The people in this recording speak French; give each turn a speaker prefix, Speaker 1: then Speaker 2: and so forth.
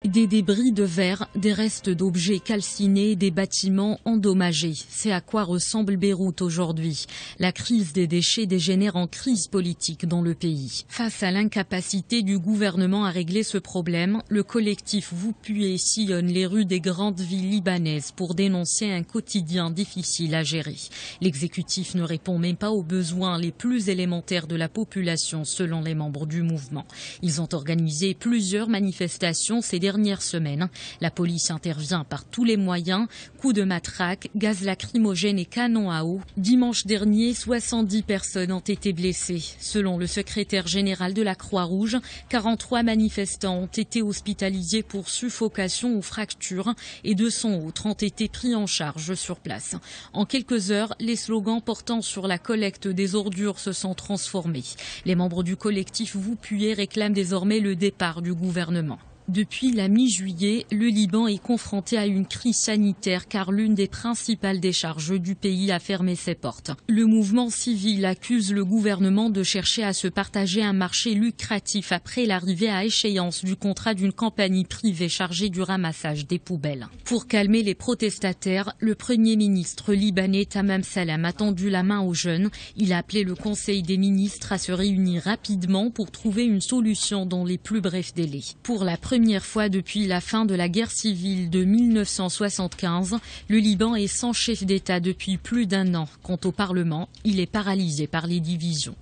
Speaker 1: Des débris de verre, des restes d'objets calcinés, des bâtiments endommagés. C'est à quoi ressemble Beyrouth aujourd'hui. La crise des déchets dégénère en crise politique dans le pays. Face à l'incapacité du gouvernement à régler ce problème, le collectif Vous Puez sillonne les rues des grandes villes libanaises pour dénoncer un quotidien difficile à gérer. L'exécutif ne répond même pas aux besoins les plus élémentaires de la population selon les membres du mouvement. Ils ont organisé plusieurs manifestations ces dernières semaines. La police intervient par tous les moyens, coups de matraque, gaz lacrymogène et canons à eau. Dimanche dernier, 70 personnes ont été blessées. Selon le secrétaire général de la Croix-Rouge, 43 manifestants ont été hospitalisés pour suffocation ou fracture et 200 autres ont été pris en charge sur place. En quelques heures, les slogans portant sur la collecte des ordures se sont transformés. Les membres du collectif Vous Puez réclament désormais le départ du gouvernement. Depuis la mi-juillet, le Liban est confronté à une crise sanitaire car l'une des principales décharges du pays a fermé ses portes. Le mouvement civil accuse le gouvernement de chercher à se partager un marché lucratif après l'arrivée à échéance du contrat d'une compagnie privée chargée du ramassage des poubelles. Pour calmer les protestataires, le Premier ministre libanais Tamam Salam a tendu la main aux jeunes. Il a appelé le Conseil des ministres à se réunir rapidement pour trouver une solution dans les plus brefs délais. Pour la première fois depuis la fin de la guerre civile de 1975, le Liban est sans chef d'État depuis plus d'1 an. Quant au Parlement, il est paralysé par les divisions.